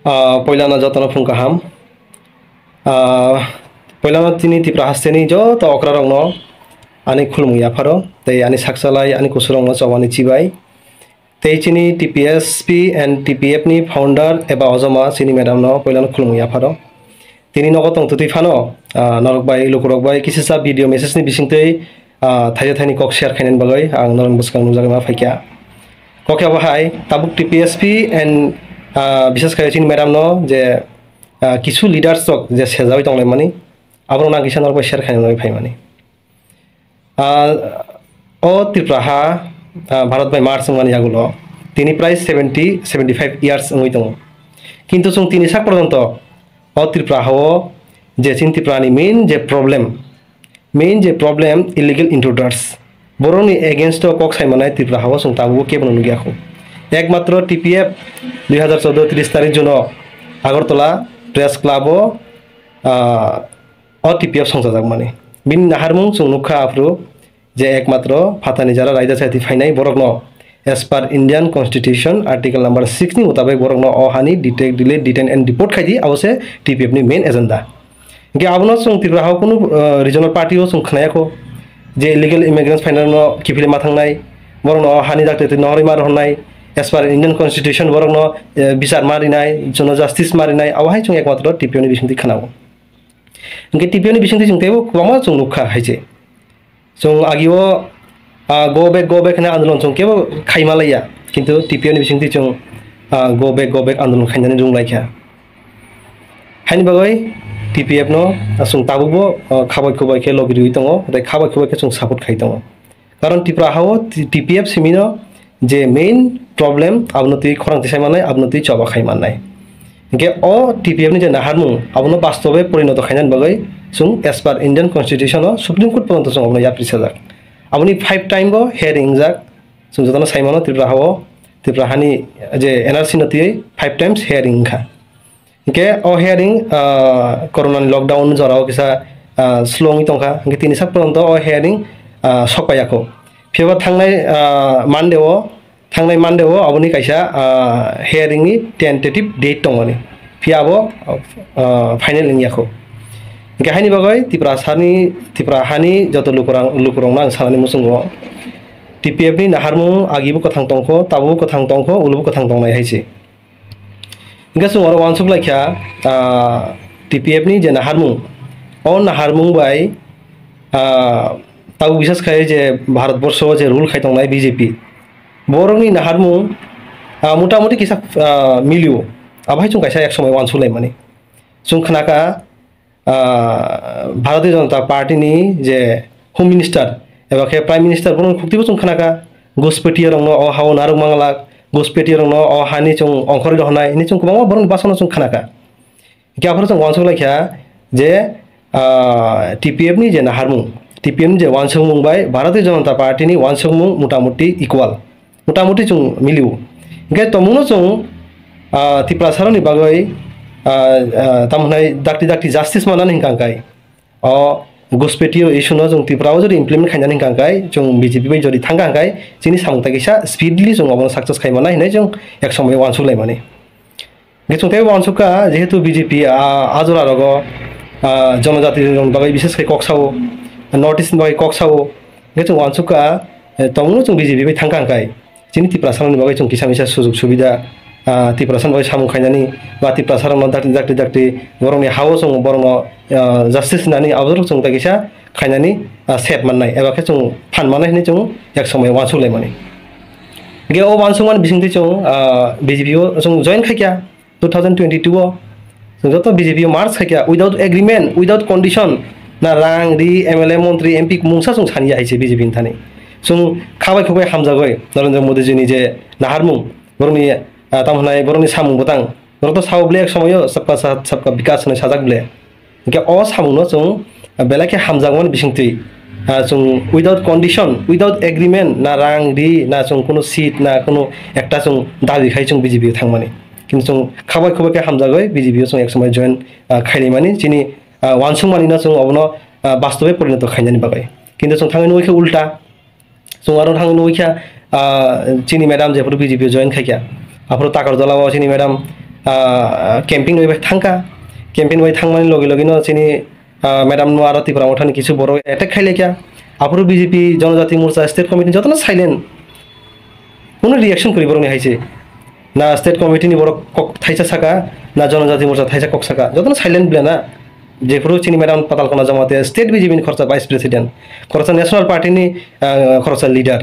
Poilana jotano phungkaham poilana tini tipra hasteni joto okrarongno ani khulmung yapharo tei ani saksalai ani kusurongno chawani chibai tei chini TPSP and TPF ni founder eba ojoma chini madam no poilana khulmung yapharo tini nogotong tuti phano norokbai lukurokbai kisisa video message ni bisingtei thaija thani kok share khainen bagai ang norong buskang nujaga ma phaikya kokya bahai tabuk TPSP and বিশেষ করে চিনি madam ন যে কিছু leaders যে সেজাবি তংলাই মানি আবার না কিসানোর পর শেয়ার খাইনাই ফাই মানি ও ত্রিপুরা ভারত বাই মার্চ মানি আগুলো তিনি প্রায় 75 ইয়ার্স ওই দङ কিন্তু जों তিনি সাক পর্যন্ত ও ত্রিপুরা যে চিন ত্রিপুরানি মেইন যে প্রবলেম ইলিগাল ইন্ট্রুডার্স বরনি এগেইনস্ট কক সাইমানাই ত্রিপুরা जों তাবু কেবন নুগিয়াখো একমাত্র টিপিএফ 2014 30 তারিখ জন্য আগরতলা প্রেস ক্লাব ও টিপিএফ সংসাজাক মানে বিন নাহারমুং সুনুখা আফরু যে একমাত্র ফাতানি যারা রাইজা সাইতি ফাইনাই বরকন as per Indian constitution article number 6 নি মোতাবেক বরকন অ হানি detect delay detain and report খাইদি অবশ্যে টিপিএফ নি মেইন এজেন্ডা গে আবনো সং ত্রিপুরা হাও কোনো রিজনাল পার্টিও সং খনায়াখো যে ইলিগাল ইমিগ্রেন্টস ফাইনাল ন কিফিলে মাথাংনাই বরকন অ হানি জাকতে নহরি মার হনাই as per Indian Constitution borok no বিচার মারিনাই জনো জাস্টিস মারিনাই আওহাই जों একমাত্র টিপিওনি বিসংতি খানাও ইনকে টিপিওনি বিসংতি जों তেও কমা जों নুখা হাইছে जों আগিও গো বেক না আন্দোলন जों কেবো খাইমালাইয়া কিন্তু টিপিওনি বিসংতি जों গো বেক আন্দোলন খাইনানি जों লাইখা হাইনি বাগৈ টিপিএফ নো जों তাবুবো খাবাই খবাইকে লগিরি দङ তাই খাবাই খবাইকে जों সাপোর্ট খাই দङ কারণ ত্রিপুরা হাও টিপিএফ সিমিনো যে মেইন প্রবলেম আবনতি খরাংতি সাইমানাই আবনতি চবা খাইমানাই গে অ টিপিএফ নি যে নাহারমু আবনো বাস্তবে পরিণত খাইনান বাগৈ जों S per Indian constitution supreme court পর্যন্ত जों আবনো ইয়াপ্রিসা যাক আবনি 5 টাইম বো হিয়ারিং যাক जों যতনা সাইমানো ত্রিপুরা হানি যে এনআরসি নতি 5 টাইমস হিয়ারিং খা গে অ হিয়ারিং করোনানি লকডাউন জরাও কিসা স্লোংই তংখা গে তিনি সাক পর্যন্ত অ হিয়ারিং সকায়াখো ফেবার थांनाय मानदेव अबनि कायसा हियारिं नि टेन्टेटिभ डेट दङनि फियाबो फाइनाल नियाखौ गाहायनि बागै त्रिपुरा हानि जत लुकुरं ना सानानि मुसुंगो टिपिएफ नि नाहारमु आगिबो कथां दंखो ताबो कथां दंखो उलुबो कथां दंनाय हायसे गासो अर वानसुक लायखा टिपिएफ नि जे नाहारमु अ नाहारमु बाय ताबो बिसेस खाय जे भारतबर्ष जे रुल खाय दंनाय बीजेपी बरंनि नाहारमु मोटामुटी किसा मिलियो आबाहाय जों कायसा एक समय वानसुलाय माने जों खनाका भारतीय जनता पार्टी नि जे होम मिनिस्टार एबा के प्राइम मिनिस्टार बरं खुक्तिबो जों खनाका गोसपेटिया रंनो अ हाव नारुक मांगला गोसपेटिया रंनो अ हानि जों अंखरि दहनाय नि जों गोबां बरं बासनो जों खनाका कियाफोर जों वानसुलायखा जे टीपीएफ नि जे नाहारमु टीपीएफ नि जे वानसुमु बाय भारतीय जनता पार्टी नि वानसुमु मोटामुटी इक्वल मोटामुटी जों मिलियो गे तमुनो जों त्रिपुरा सारनि बागै तामनाय दाक्ति जास्टिस मानानै हिंकांकाय अ गोसपेटियो इशुनो जों त्रिपुराव जदि इमप्लिमेन्ट खायनानै हिंकांकाय जों बीजेपी बाय जदि थांगांकाय जोंनि सामंता किसा स्पिडली जों अबन सक्सेस खायमाना हिनाय जों एक समय वानसुलाय माने गे जों तेव वानसुका जेहेतु बीजेपी आजरा रग जनजाति बागै विशेष खाय कक्साव नर्थ ईस्ट बागै कक्साव गे जों वानसुका तमुनो जों बीजेपी बाय थांगांकाय जोंनि त्रिपुरा सारनि बागै जों किसा मिसा सुजुग सुबिदा त्रिपुरा सारनि बागै सामु खायनानै बा त्रिपुरा सारनो दाक्ति बरंनि हाव जों बरंनो जास्टिस होननानै आबोर जों दागिसा खायनानै सेट माननाय एबा के जों फान माननाय होननाय जों एक समय वानसुलाय माने गे अ वानसुमान बिसिंथि जों बीजेपी जों जइन खायखा 2022 जों जत बीजेपी मार्च खायखा उइदाउट एग्रीमेंट उइदाउट कंडीशन ना रां रि एमएलए मंत्री एमपी मुंसा जों सानिया हायसे बीजेपी नि थाने जों खाबाय खबाय हामजागय नरेंद्र मोदी जी नि जे नाहारमु बरंनि तामहनाय बरंनि सामु बतां बरंत सावब्ले एक समय सबका साथ सबका विकास होनाय साजाकब्ले के अ सामुनो जों बेलाके हामजागमन बिसिंथि जों उइदाउट कंडीशन उइदाउट एग्रीमेंट ना रां रि ना जों कोनो सीट ना कोनो एकटा जों दाबि खाय जों बीजेपी थांमाने किन्तु जों खाबाय खबाय के हामजागय बीजेपी जों एक समय जइन खायनि माने जिनि वानसुमानिना जों अबनो बास्तवे परिणत खायनानि बागै किन्तु जों थांनो नयखे उल्टा जों आरो थांनो नयखा चिनी मैडम जेफोर बीजेपी जइन खायखा आफोर ताकर दलाव चिनी मैडम কেম্পিং ওই থাকা কেম্পিং ওই থাকমানি লগে লগে চিনি ম্যাডাম নো আর ত্রিপুরা মঠানি কিছু বড় অ্যাটাক খাইলে কিয়া আফুরু বিজেপি জনজাতি মোর্চা স্টেট কমিটি যত না সাইলেন্ট কোনো রিয়াকশন করি বরং হাইছে না স্টেট কমিটি নি বড় কক থাইছা সাকা না জনজাতি মোর্চা থাইছা কক সাকা যত না সাইলেন্ট বলে না যেফুরু চিনি ম্যাডাম পাতালকোনা জমাতে স্টেট বিজেপি নি খরচা ভাইস প্রেসিডেন্ট খরচা ন্যাশনাল পার্টি নি খরচা লিডার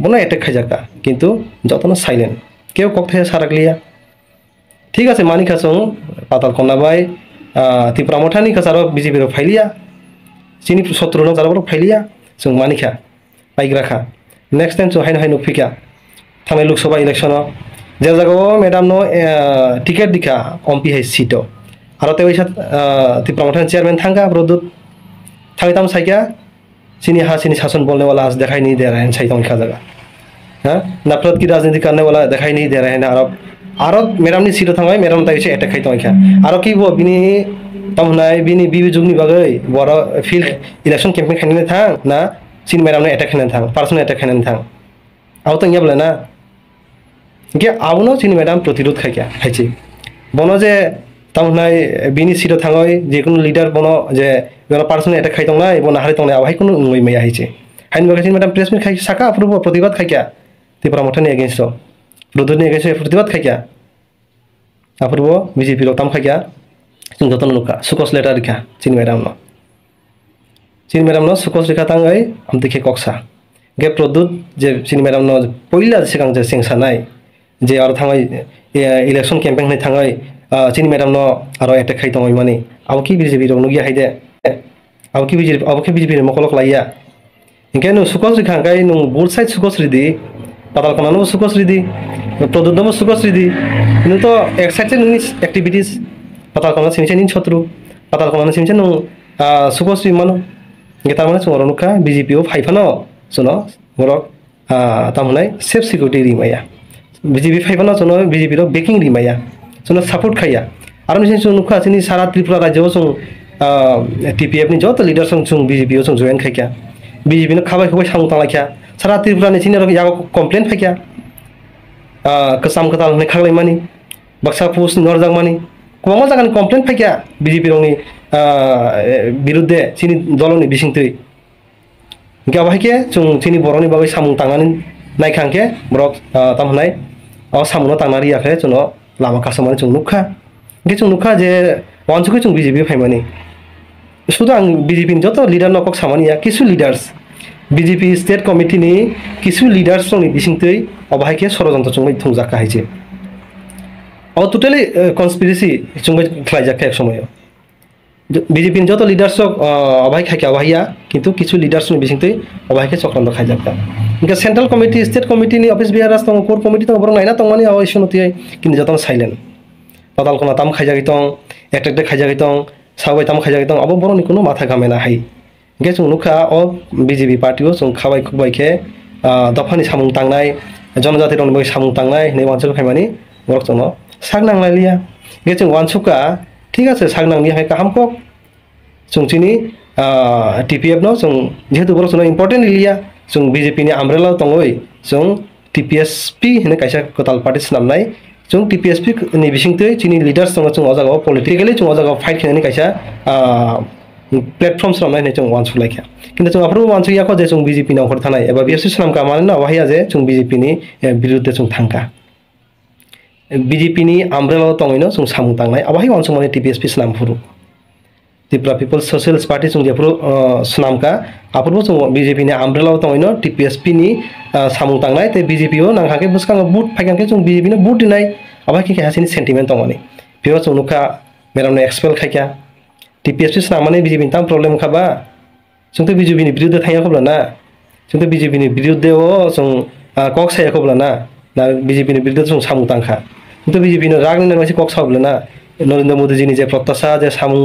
বনা অ্যাটাক খাইজাকা কিন্তু যত না সাইলেন্ট কেউ কক থাইছা সারাকলিয়া ঠিক আছে মানি খাসং পাতালকোনা বাই ত্রিপুরা মঠানি কাছারো বিজেপির ফাইলিয়া চিনি শত্রু নক যারা ফাইলিয়া जों मानिखा पाइग्राखा नेक्स्ट टाइम जों हाइन हाइन फिका थांनाय लोकसभा इलेक्शन जे जायगायाव मेडाम नो टिकेट दिखा एमपी हाई सीट आरो ते वैसा त्रिपुरा मठानि चेयरमैन थांगा प्रदुत थांगैताम साइका चिनी हा चिनी शासन बोलने वाला आज दिखाई नहीं दे रहा है साइताम खा जगह हां नफरत की राजनीति करने वाला दिखाई नहीं दे रहा है ना आरो मेडाम नि सीट थांबाय मेडाम ताइसे अटैक खाइताम खा आरो कि बो बिनि तमनाय बिनि बिबि जुगनि बागै बर फिल्ड इलेक्शन कैंपेन खाइने थां ना चिन मेडाम ने अटैक खाइने थां पर्सनल अटैक खाइने थां आउ त याबले ना के आउनो चिन मेडाम प्रतिरोध खाइया हाइछि बनो जे तमनाय बिनि सीट थांगय जे कोनो लीडर बनो जे बनो पर्सनल अटैक खाइतों ना बनो हारि तंनाय आउ हाइ कोनो मै मै हाइछि हाइन बागै चिन मेडाम प्रेस मिट खाइ साका approve प्रतिबाद खाइया Tripura मठानि against रुदुनि against प्रतिबाद खाइया approve BJP रो ताम खाइया जों जतन नुका सुकस लेटर रिखा चिन मेडाम नो सुकस रिखा तांगै आमतिखे कक्सा गे प्रदुत जे चिन मेडाम नो पहिला सिगां जे सेंसानाय जे आरो थांगै इलेक्शन कैंपेन नै थांगै चिन मेडाम नो आरो अटैक खाइ तंगै माने आवकि बीजेपी रो नुगिया हाइदे आवकि बीजेपी मकलक लाइया इनके नु सुकस रिखा गाय नु बोथ साइड सुकस रिदि पातालकोना नो सुकस रिदि प्रदुत नो सुकस रिदि नु तो एक साइड से नुनि एक्टिविटीज पातालकोना सिमसे निन शत्रु पातालकोना सिमसे नु सुकश्री मानो गेता माने सुंगरो नुखा बीजेपी ओ फाइफानो सुनो बरक तामनाय सेफ सिक्युरिटी रिमाया बीजेपी फाइफानो सुनो बीजेपी रो बेकिंग रिमाया सुनो सपोर्ट खाया आरो निसिन सुनो नुखा सिनि सारा त्रिपुरा राज्यआव सुं टीपीएफ नि जत लीडर सुं बीजेपी ओ सुं जयन खाया बीजेपी नो खाबाय खाबाय सामु तांलाख्या सारा त्रिपुरा नि सिनि रो यागो कमप्लेन फाइया कसाम कताल ने खागलाय मानि बक्सा पोस्ट नरजां मानि गोबां जागानि कमप्लेन फाइया बीजेपी रंनि बिरुद्धे चिनि दलनि बिसिंथै गावहायके जों चिनि बर'नि बागै सामुं तांनानै नायखांके बरक तामहनाय अ सामुनो तांनानै याखै जोंनो लामा कासमानि जों नुखा गे जों नुखा जे वानसुकै जों बीजेपी फाइमानि शुद्ध आं बीजेपी नि जत लिडार नकक सामानिया किसु लिडार्स बीजेपी स्टेट कमिटी नि किसु लिडार्स रंनि बिसिंथै अबाहायके षड़यन्त्र जों थंजाखा हाइजे और टोटली कन्सपिरेसी जों खालायजाखा एक समय बीजेपी नि जत लिडार्स अबाहाय खाइका अबाहाया किन्तु किसु लिडार्स नि बिसिंथै अबाहायके चक्रान्त खाइजाखा इनका सेंट्रल कमिटी स्टेट कमिटी नि ऑफिस बिहारास दं कोर कमिटी दं बरं नायना तंमानि आव इसुनतियै किन्तु जतन साइलेंट पातालकोना ताम खाइजाखै दं एकटेक खाइजाखै दं सावबाय ताम खाइजाखै दं आबो बर'नि कोनो माथा गामेना हाय गे जों नुखा अ बीजेपी पार्टीआव जों खाबाय खुबायखे दफानि सामुं तांनाय जनजाति रंनि बागै सामुं तांनाय नै वानसुक खाइमानि बरक जोंनो साग नांलायलिया गे जों वानसुका ठीक है साग नांनि हाय काहामको जों चिनि टीपीएफ नो जों जेहेतु बरक जोंनो इम्पोर्टेंट लिया जों बीजेपी नि आमब्रेला दंगै जों टीपीएसपी होनो कायसा कताल पार्टी नामनाय जों टीपीएसपी नि बिसिंथै चिनि लिडार्स दङ जों अजागाव पलिटिकली जों अजागाव फाइट खालामनानै कायसा प्लेटफर्म्स नामनाय जों वानसुक लायखा किन्तु जों आफोर वानसुक याखौ जे जों बीजेपी नाव हर थानाय एबा बिएसपी नामका मानोना अहाया जे जों बीजेपी नि बिरुद्धे जों थांका बीजेपी नि आमब्रेला दङैनो जों सामुं तांनाय अबाहाय वानसुक माने टीपीएसपी नामफुरु त्रिपुरा पिपल्स सोशलिस्ट पार्टी जों जेफोर सुनामका आफोरबो जों बीजेपी नि आमब्रेला दङैनो टीपीएसपी नि सामुं तांनाय ते बीजेपी ओ नांखाके बुसखां बुट फाइखांके जों बीजेपी नो बुट दिनाय अबाहाय के हासिनि सेन्टिमेन्ट दङनि बेयाव जों नुखा मेराम एक्सपेल खायखा टीपीएसपी नामाने बीजेपी ताम प्रब्लेम खाबा जोंथ' बीजेपी नि बिरुद्धे थांयाखौब्ला ना जोंथ' बीजेपी नि बिरुद्धे जों कक सायाखौब्ला ना बीजेपी नि बिरुद्धे जों सामुं तांखा जोंथ' बीजेपी नि राग नांनाय कक साब्ला ना नरेंद्र मोदी जी नि जे प्रत्याशा जे सामुं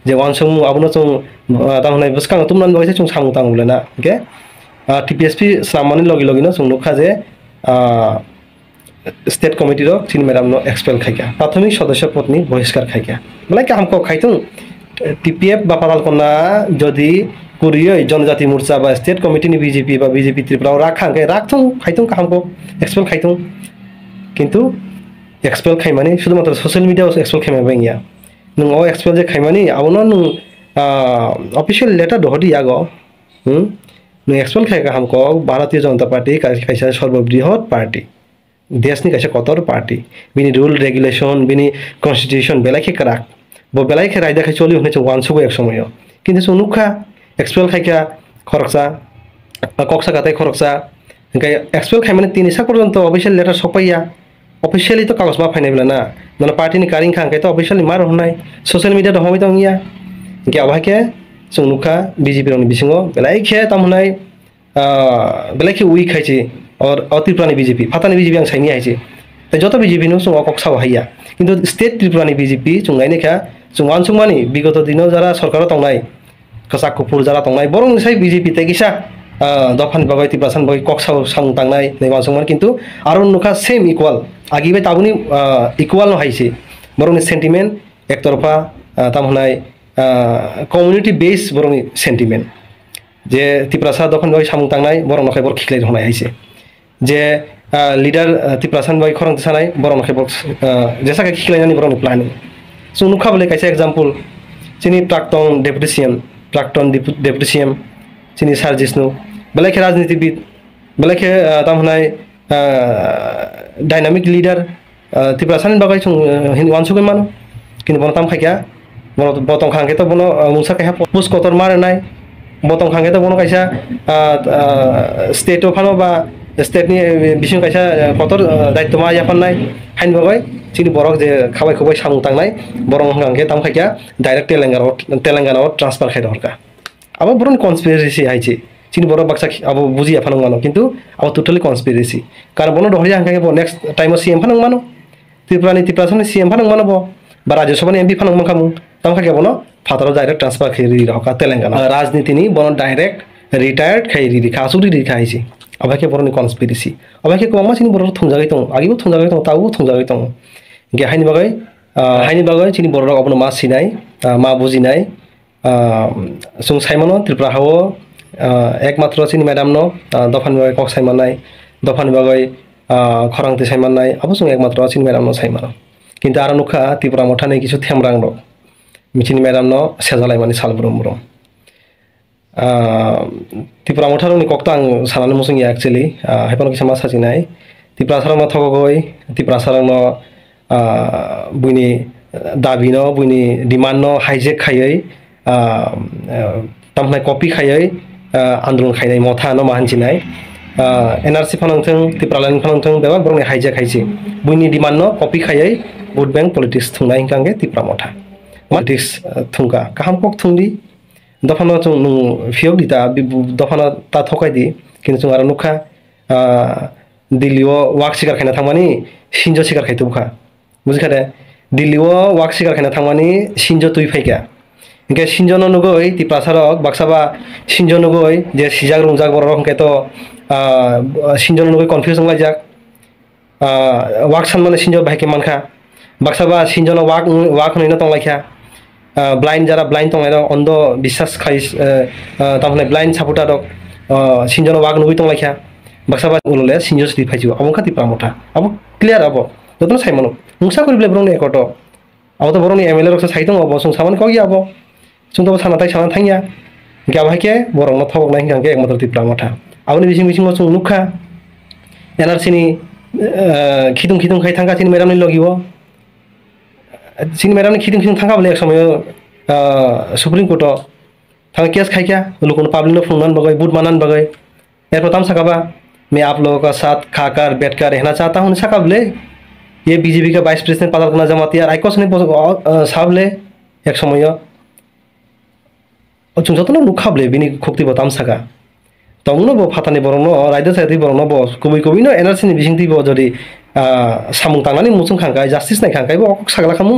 जे वानसुं आबनो जों तांनाय बुसखां तुमनानै बागैसे जों सामुं तांब्ला ना ओके टीपीएसपी नामाने लगे लगेनो जों नुखा जे स्टेट कमिटी रो चिन मेडाम नो एक्सपेल खाइका प्राथमिक सदस्य पदनि बहिष्कार खाइका मलाई के हमको खाइतुं टीपीएफ बा पातालकोना जदि कुरियै जनजाति मोर्चा बा स्टेट कमिटी नि बीजेपी बा बीजेपी त्रिपुरा राखांके राखथुं खाइतुं हमको एक्सपेल खाइतुं किन्तु एक्सपेल खाइमानी शुधुमात्र सोशल मीडिया एक्सपेल खाइमा गया नों एक्सपेल जे खाइमानी आवनो नों ऑफिशियल लेटर दहदी आगो नों एक्सपेल खाइका हमको भारतीय जनता पार्टी कैसा सर्वबृहत पार्टी देशनि कैसा कतर पार्टी बिनी रूल रेगुलेशन बिनी कन्स्टिट्यूशन बेलाइखे कराक बो बेलाइखे रायदा खाइ चलि होने वानसुगो एक समय किन्तु जों नुखा एक्सपेल खाइका खरकसा कक्सा गाताय खरकसा ओंखाय एक्सपेल खाइमाने 3 सा पर्यन्त ऑफिशियल लेटर सफाइया ऑफिशियली तो कागज मा फाइनाय ना नन पार्टी नि कारिं खांखाय तो ऑफिशियली मार होनाय सोशल मीडिया दहमै दंगिया के आबाके जों नुखा बीजेपी रनि बिसिङो बेलाइखे तामनाय बेलाइखे उइ खाइछि और त्रिपुरानि बीजेपी फातानि बीजेपी आं साइनि आइछि त जत बीजेपी नो जों कक्साव हाइया किन्तु स्टेट त्रिपुरानि बीजेपी जों नायनेखा जों वानसुमानि विगत दिनाव जारा सरकाराव तंनाय कसाकुपुर जारा तंनाय बरं साइ बीजेपी तेगिसा दफान बागै त्रिपुरासान बागै कक्साव सां तांनाय नै वानसुमान किन्तु आरो नुखा सेम इक्वल आगिबाय ताबुनि इक्वल न हाइछि बरंनि सेन्टिमेन्ट एकतरफा तामहनाय कम्युनिटी बेस बरंनि सेन्टिमेन्ट जे त्रिपुरासा दफान बागै सां तांनाय बरं नखाय बर खिख्लाय होनाय हाइछि जे लीडर त्रिपुरासान बागै खरं सानाय बरं नखाय बर जेसा का खिख्लायनानै बरंनि प्लानिंग जों नुखाबले कैसे एग्जाम्पल जोंनि प्राक्तन डेपुटी सीएम जोंनि सार जिष्णु बेलाइखे राजनीतिबिद बेलाइखे तामहनाय डायनामिक लीडर त्रिपुरासान बागै जों वानसुगै मानो किन्तु बन ताम खायखा बतं खांखे तो बनो मुसा खायहा पुस कतर मारनाय बतं खांखे तो बनो कैसा स्टेट फानो बा स्टेटनि बिसिं कैसा कतर दायित्व मा याफाननाय हाइन बागै जोंनि बरक जे खाबाय खबाय सामु तांनाय बरं खांखे ताम खायखा डाइरेक्ट तेलेंगानाव ट्रान्सफार खायद हरका अब बरं कन्सपिरेसी हाइछि जोंनि बर बाक्सा अब बुजि याफानो मानो किन्तु अब टोटली कन्सपिरेसी कारण बनो दहरिया हांखाय बो नेक्स्ट टाइम सीएम फानो मानो त्रिपुरानि सीएम फानो मानो बो बा राज्यसभानि एमपी फानो माखामु ताम खायखा बनो फाताराव डाइरेक्ट ट्रान्सफार खैरि रहका तेलेंगाना राजनीतिनि बनो डाइरेक्ट रिटायर्ड खैरि खासुरि रिखाइछि अबाके बरनि कन्सपिरेसी अबाके कोमा सिनि बर थंजागै दं आगिबो थंजागै दं तावबो थंजागै दं गे हाइनि बागै सिनि बर अबनो मा सिनाय मा बुजिनाय जों साइमनो त्रिपुरा हावो एकमात्र सिनि मैडम नो दफान बागै कक साइमानाय दफान बागै खरांते साइमानाय अब जों एकमात्र सिनि मैडम नो साइमानो किन्तु आरो नुखा त्रिपुरा मथानै किछु थेमरां दं मिथिनि मैडम नो सेजालाय माने सालब्रम ब्रम त्रिपुरा मथारनि कक्ता आं सानानै मुसुंगिया एक्चुअली हेपन किसा मा साजिनाय त्रिपुरा सारनो थगगय त्रिपुरा सारनो बुइनि दाबिनो बुइनि डिमान्डनो हाइजेक खायै तामनाय कपि खायै आन्दोलन खायनाय मथा न माहानजिनाय एनआरसी फानांथों त्रिपुरालानि फानांथों बेबा बरंनि हाइजेक खायसि बुइनि डिमान्डनो कपि खायै भोट बैंक पलिटिक्स थुंनाय हिंखांगे त्रिपुरा मथा पलिटिक्स थुंगा काहाम कक थुंदि दफाना जों फियक दिता दफाना ता थकायदि किन्तु जों आरो नुखा दिल्लीआव वाक सिकार खायना थांमानि सिंजो सिकार खायथुबखा बुजिखादे दिल्लीआव वाक सिकार खायना थांमानि सिंजो तुइ फायका इनके सिंजनो नुगै त्रिपुरा सारक बाक्साबा सिंजो नुगै जे सिजाक रंजाक बरक इनके तो सिंजनो नुगै कन्फ्यूजन लायजाक वाक सानमाने सिंजो बाहायके मानखा बाक्साबा सिंजनो वाक होनैनो तंलायखा ब्लाइंड जरा ब्लाइंड तंलाय अंध विश्वास खाय तामने ब्लाइंड सापोर्टार दक सिंजनो वाक नुगै तंलायखा बाक्साबा उलले सिंजो स्टि फायजो अब खाति प्रामथा अब क्लियर अब जतन साइमनो मुसा करिब्ले ब्रंनि एकट अब तो बरंनि एमएलए रक्सा साइदं अब सं सामान कगिया अब जों तो सानाथाय साना थांया गाबायके बरंनो थगनाय हिंगांगे एकमात्र त्रिपुरा मथा आवनि बिसिं जों नुखा एनआरसी नि खिदुं खाय थांगासिनो मैडमनि लगिबो सिनि मैडमनि खिदुं थांगाबले एक समय सुप्रीम कोर्ट थांगा केस खायका लोगों पब्लिक फुंगनान बगै बुट मानान बगै एरपो ताम सकाबा मैं आप लोगों का साथ खाकर बैठकर रहना चाहता हूं सकाबले ये बीजेपी का वाइस प्रेसिडेंट पता करना जमाती आइकस ने साबले एक समय जों जतन नुखाबले बिनि खुक्ति बताम सका तंगनो बो फातानि बरंनो रायदो साइदि बरंनो बो कबि नो एनआरसी नि बिसिंति बो जदि सामुं तांनानि मुसुं खांखाय जस्टिस नाय खांखाय बो सागला खामु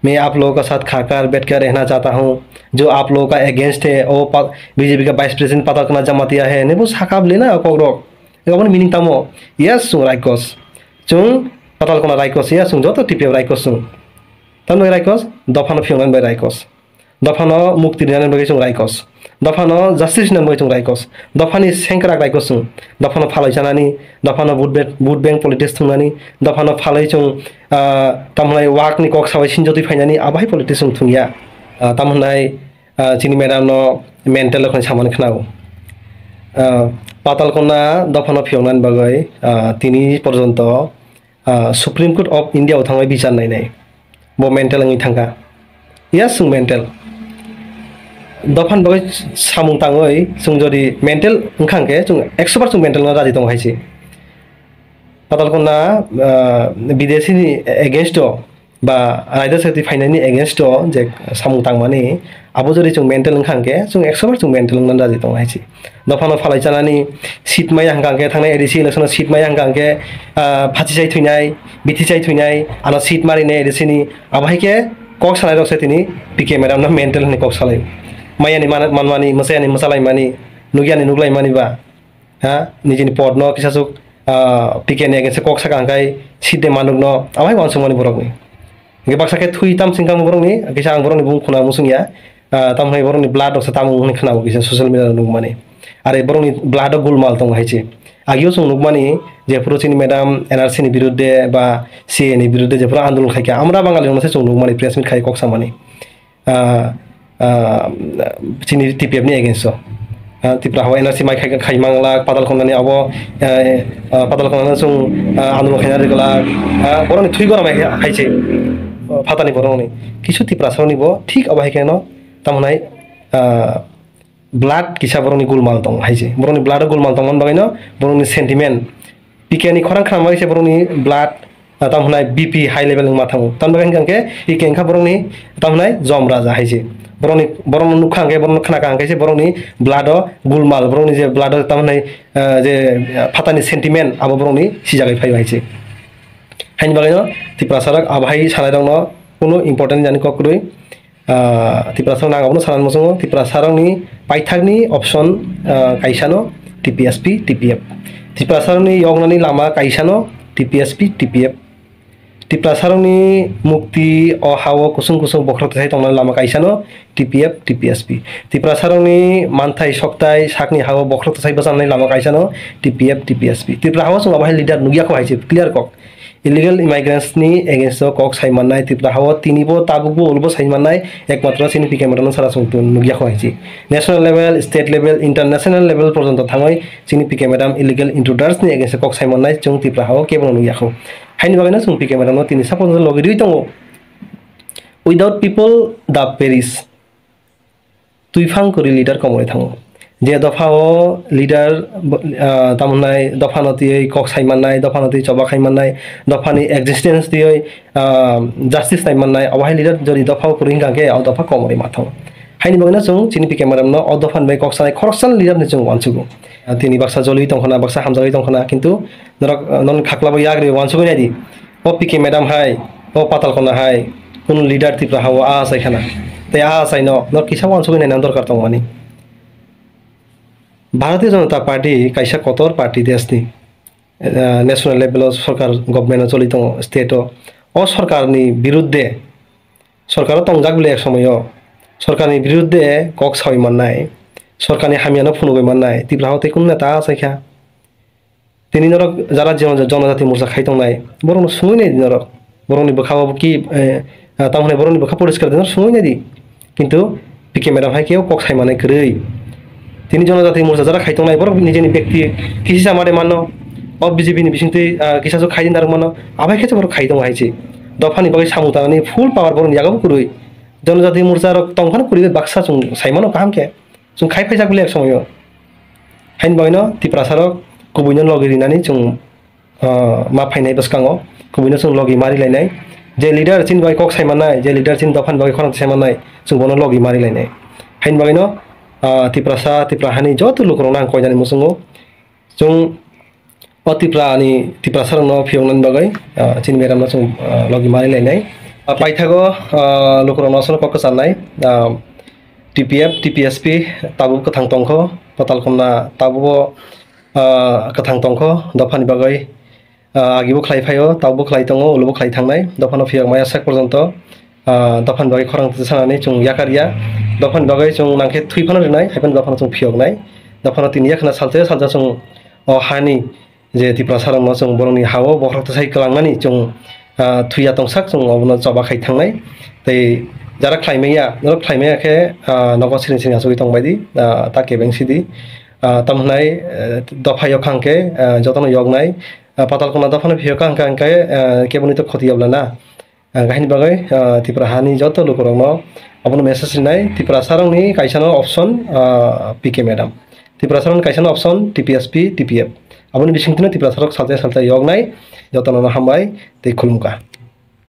मैं आप लोगों का साथ खाकर बैठकर रहना चाहता हूं जो आप लोगों का अगेंस्ट है ओ बीजेपी का वाइस प्रेसिडेंट पता करना जमातिया है ने बो साकाबले ना कग्रक एगोन मिनिं तामो यस सुं रायकस जों पताल कोना रायकस या सुं जतो टिपियाव रायकस सुं तानो रायकस दफानो फियंनान बाय रायकस दफानो मुक्ति दिनानै बागै जों रायकस दफानो जास्टिस दिनानै बागै जों रायकस दफानि सेंक्रा रायकस जों दफानो फालाय जानानै दफानो बुट बेंक पलिटिक्स थुंनानै दफानो फालाय जों तामनाय वाकनि कक साबाय सिनजति फायनानै आबाय पलिटिक्स जों थुंगिया तामनाय चिनि मेडाम नो मेंटल खन सामान खनागो पातालकना दफानो फियंनानै बागै तिनि पर्यन्त सुप्रीम कोर्ट अफ इंडिया थांबाय बिचार नायनाय बो मेंटल आंनि थांगा यस जों मेंटल दफान बागै सामुं ताङै जों जदि मेंटल ओंखांके जों 100% जों मेंटल ना राजि दं हायसि पातालकना विदेशी एगेंस्ट बा रायदर साथि फाइनालनि एगेंस्ट जे सामुं तांमाने आबो जदि जों मेंटल ओंखांके जों 100% जों मेंटल ना राजि दं हायसि दफानो फालाय जानानै सीट माय हांगांके थांनाय एडिसि इलेक्शन सीट माय हांगांके फाथिसाय थुइनाय बिथिसाय थुइनाय आना सीट मारिनाय एडिसिनि आबायके कक सालाय रक्से तिनि पीके मेडाम ना मेंटल नि कक सालाय मायानि मानमानि मसायानि मसालाय मानि नुगियानि नुग्लाय मानि बा हा निजिनि पद न किसासुक पीके ने अगेंस्ट कक सागांगाय सीट दे मानुक न आबाय वानसुमानि बरकनि गे बाक्साके थुइ ताम सिंगाम बरकनि किसा आं बरकनि बुं खुना मुसुंगिया तामहाय बरकनि ब्लाड अक्सा तामु होनि खोनाबो किसा सोशल मीडिया नुगमानि आरे बरकनि ब्लाड गुलमाल दं हायचे आगियो जों नुगमानि जे पुरचिनि मेडाम एनआरसी नि बिरुद्धे बा सीए नि बिरुद्धे जे पुरा आंदोलन खायके आमरा बांगाली नसे जों नुगमानि प्रेस मिट खाय कक सामानि चिनि टीपीएफ नि एगेंस्ट तिप्रा हवा एनआरसी माय खायमांला पातालकनानि आबो पातालकनानि जों आंदोलन खायना रेगला बरकनि थुइ गरम हायचे फातानि बरकनि किसु तिप्रा सावनिबो ठीक अबायकेनो तामनाय ब्लाड किसा बरकनि गुलमाल दं हायचे बरकनि ब्लाड गुलमाल दंमोन बागैनो बरकनि सेंटिमेंट पीके नि खरां खालामबाय से बरकनि ब्लाड तामनाय बीपी हाई लेवल माथामु तान बागैन गांके पीके एंखा बरकनि तामनाय जम राजा हायचे बरकनि नुखांगे बरकनि खानाखांगे से बरकनि ब्लाड गुलमाल बरकनि जे ब्लाड तामनाय जे फातानि सेंटिमेंट आबो बरकनि सिजागै फाय हायचे हाइन बागैनो तिप्रा साराक आबाय सानाय दंनो कुनु इम्पोर्टेंट जानि कक्रुइ तिप्रा साराक नागावनो सानान मसंगो तिप्रा साराकनि पाइथाकनि ऑप्शन काइसानो टीपीएसपी टीपीएफ तिप्रा साराकनि यगनानि लामा काइसानो टीपीएसपी टीपीएफ तिप्रा साराकनि मुक्ति अहाव कुसुं कुसुं बख्रथाय तंनानि लामा काइसानो टीपीएफ टीपीएसपी तिप्रा साराकनि मानथाय सकथाय साकनि हाव बख्रथाय बसामनाय लामा काइसानो टीपीएफ टीपीएसपी तिप्रा हाव जों आबाय लीडर नुगियाखौ हायसे क्लियर कक इलीगल इमाइग्रेंट्स नि एगेंस्ट कक साइमाननाय तिप्रा हाव तिनिबो ताबुबो उलबो साइमाननाय एकमात्र सिनि पीके मेडाम सारासंतु नुगियाखौ हायसे national level state level international level पर्यन्त थाङै सिनि पीके मेडाम इलीगल इंट्रुडर्स नि एगेंस्ट कक साइमाननाय जों तिप्रा हाव केबल नुगियाखौ हाइन बागैनो जों पीके मेडाम नो तिनि सापर्ट लगे दुइ दङ विदाउट पीपल दा पेरिस तुइफां करि लीडर कमय थाङो जे दफाओ लीडर तामनाय दफानति कक साइमाननाय दफानति चबा खाइमाननाय दफानि एक्जिस्टेंस दियै जस्टिस नायमाननाय अबाय लीडर जरि दफाओ करिं गागे आव दफा कमरै माथाव हाइन बागैनो जों चिनि पीके मेडाम नो अ दफान बाय कक सानाय खरसान लीडर नि जों वानसुगो तिनि बाक्सा जलि दंखना बाक्सा हामजागै दंखना किन्तु नन खाख्लाबो याग्रे वानसुगै नायदि अ पीके मेडाम हाय अ पातालकना हाय कुनु लीडर तिप्रा हाव आ साइखाना ते आ साइनो न किसा वानसुगै नायना दरकार दंमानि भारतीय जनता पार्टी कैसा कतर पार्टी देशनि नेशनल लेवल सरकार गभर्नमेंट चलित स्टेट अ सरकारनि विरुद्धे सरकार तंजाक बिले समय सरकारनि विरुद्धे कक सावै माननाय सरकारनि हामियानो फुनुगै माननाय तिप्रा हाव तेकुन नेता साइखा तिनि नरक जारा जनजाति मोर्चा खायतंनाय बरनो सुङै नाय नरक बरनि बखाव कि तामने बरनि बखा परिष्कार दिन सुङै नायदि किन्तु पीके मेडाम हाय केव कक साइमानाय करै तिनि जनजाति मोर्चा जारा खायतंनाय बर निजेनि व्यक्ति किसिसा मारे मानो अ बीजेपी नि बिसिंति किसासो खायदिन दार मानो आबाय खेचे बर खायदं हायचे दफानि बागै सामुतानि फुल पावर बर यागाबो कुरुइ जनजाति मोर्चा रक तंखान कुरि बाक्सा जों साइमानो कामके जों खाय फैसा गुले समय हाइन बागैनो तिप्रा सारक कुबैनो लगिरिनानै जों मा फायनाय बसकाङो कुबैनो जों लगी मारिलायनाय जे लीडर चिन बागै कक साइमाननाय जे लीडर चिन दफान बागै खरं साइमाननाय जों बनो लगी मारिलायनाय हाइन बागैनो तिप्रा हानि जत लुकरंना आं कयजानि मुसुङो जों तिप्रा सारनो फियंनानि बागै चिन मेडामनो जों लगी मारिलायनाय पाइथागो लुकरंना सन कक साननाय टीपीएफ टीपीएसपी ताबु कथां तंखो पातालकना ताबु कथां तंखो दफानि बागै आगिबो खालायफायो ताबु खालाय दङ उलबो खालाय थांनाय दफानो फियक माया साक पर्यन्त dophan bagai khorang sanani chung yakaria dophan bagai chung nangkhe thui phano rinai haipan dophan chung phioknai dophan tin yakna salja chung o hani je tipra sarang no chung boroni hawo bokrok sai kalangnani chung thuya tongsak chung obono choba khai thangnai tei jara khlaimaya khe nogo siring siring asugui tongbaidi ta kebeng sidi tamhnai dophayo khangke jotono yognai patal kona dophan phio khangke keboni to khoti yablana gahini bagai tipra hani joto lukorongno abono message rinai tipra sarangni kaisano option pk madam tipra sarang kaisano option tpsp tpf aboni bisingtino tipra sarok saltai yognai jotono hambai tei khulumka.